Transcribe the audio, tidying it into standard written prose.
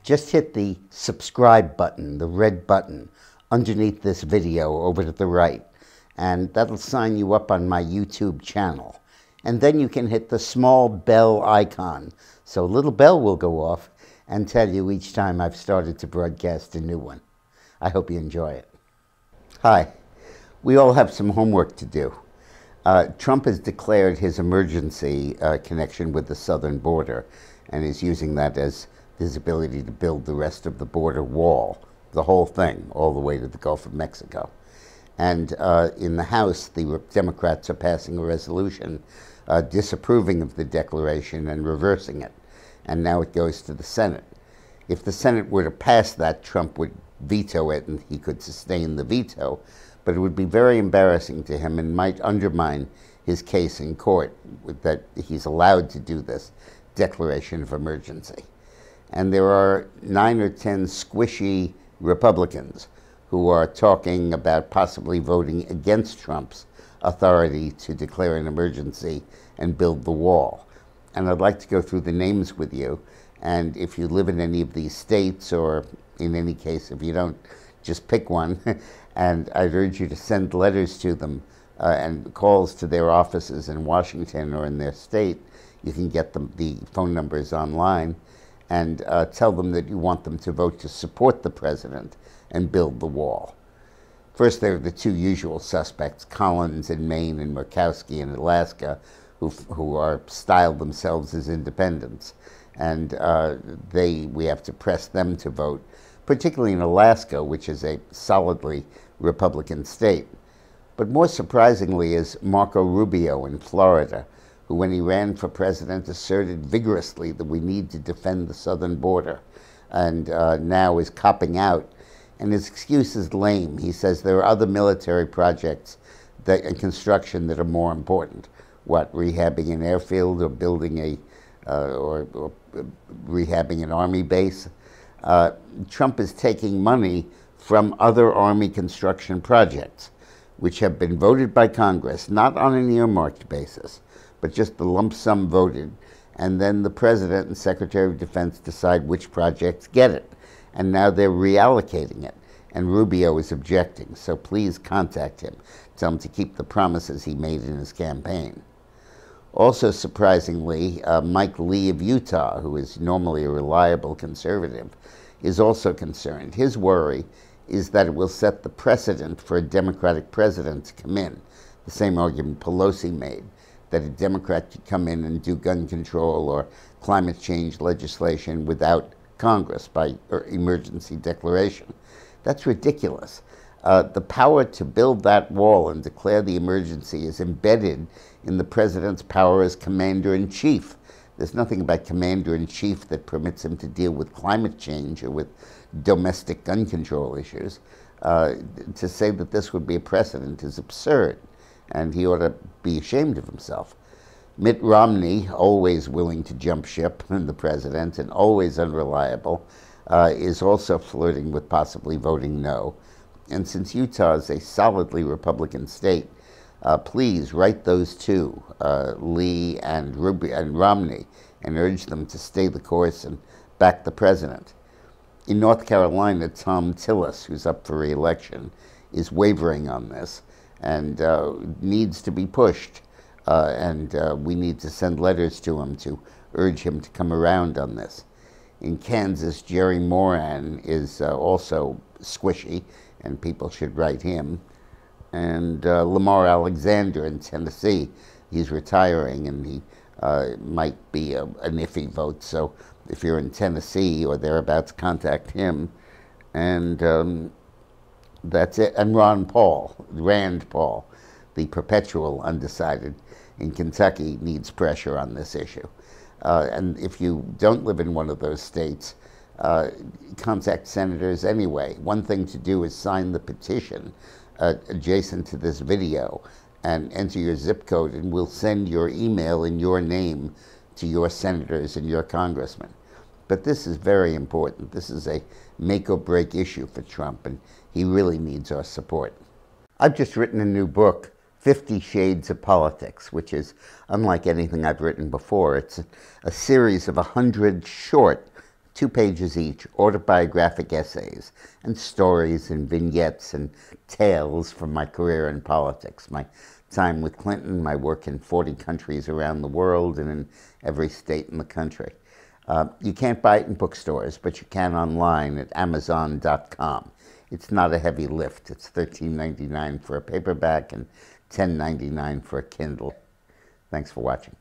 just hit the subscribe button, the red button, underneath this video over to the right, and that'll sign you up on my YouTube channel. And then you can hit the small bell icon, so a little bell will go off and tell you each time I've started to broadcast a new one. I hope you enjoy it. Hi. We all have some homework to do. Trump has declared his emergency connection with the southern border and is using that as his ability to build the rest of the border wall, the whole thing, all the way to the Gulf of Mexico. And in the House, the Democrats are passing a resolution disapproving of the declaration and reversing it. And now it goes to the Senate. If the Senate were to pass that, Trump would veto it and he could sustain the veto. But it would be very embarrassing to him and might undermine his case in court that he's allowed to do this declaration of emergency. And there are 9 or 10 squishy Republicans who are talking about possibly voting against Trump's authority to declare an emergency and build the wall. And I'd like to go through the names with you. And if you live in any of these states, or in any case, if you don't, just pick one. And I'd urge you to send letters to them and calls to their offices in Washington or in their state. You can get them the phone numbers online and tell them that you want them to vote to support the president and build the wall. First, there are the two usual suspects, Collins in Maine and Murkowski in Alaska, who are styled themselves as independents. And we have to press them to vote, particularly in Alaska, which is a solidly Republican state. But more surprisingly is Marco Rubio in Florida, who, when he ran for president, asserted vigorously that we need to defend the southern border, and now is copping out. And his excuse is lame. He says there are other military projects and construction that are more important. What, rehabbing an airfield or building or rehabbing an army base? Trump is taking money from other Army construction projects, which have been voted by Congress, not on an earmarked basis, but just the lump sum voted. And then the President and Secretary of Defense decide which projects get it. And now they're reallocating it. And Rubio is objecting, so please contact him. Tell him to keep the promises he made in his campaign. Also surprisingly, Mike Lee of Utah, who is normally a reliable conservative, is also concerned. His worry is that it will set the precedent for a Democratic president to come in. The same argument Pelosi made, that a Democrat could come in and do gun control or climate change legislation without Congress by emergency declaration. That's ridiculous. The power to build that wall and declare the emergency is embedded in the president's power as commander-in-chief. There's nothing about commander-in-chief that permits him to deal with climate change or with domestic gun control issues. To say that this would be a precedent is absurd, and he ought to be ashamed of himself. Mitt Romney, always willing to jump ship, and the president, and always unreliable, is also flirting with possibly voting no. And since Utah is a solidly Republican state, please write those two, Lee and Romney, and urge them to stay the course and back the president. In North Carolina, Tom Tillis, who's up for re-election, is wavering on this and needs to be pushed. We need to send letters to him to urge him to come around on this. In Kansas, Jerry Moran is also squishy, and people should write him. And Lamar Alexander in Tennessee, he's retiring, and he might be an iffy vote. So if you're in Tennessee or thereabouts, contact him. And that's it. And Rand Paul, the perpetual undecided in Kentucky, needs pressure on this issue. And if you don't live in one of those states, contact senators anyway. One thing to do is sign the petition adjacent to this video and enter your zip code, and we'll send your email in your name to your senators and your congressmen. But this is very important. This is a make or break issue for Trump, and he really needs our support. I've just written a new book, 50 Shades of Politics, which is unlike anything I've written before. It's a series of 100 short 2 pages each, autobiographic essays, and stories and vignettes and tales from my career in politics, my time with Clinton, my work in 40 countries around the world and in every state in the country. You can't buy it in bookstores, but you can online at Amazon.com. It's not a heavy lift. It's $13.99 for a paperback and $10.99 for a Kindle. Thanks for watching.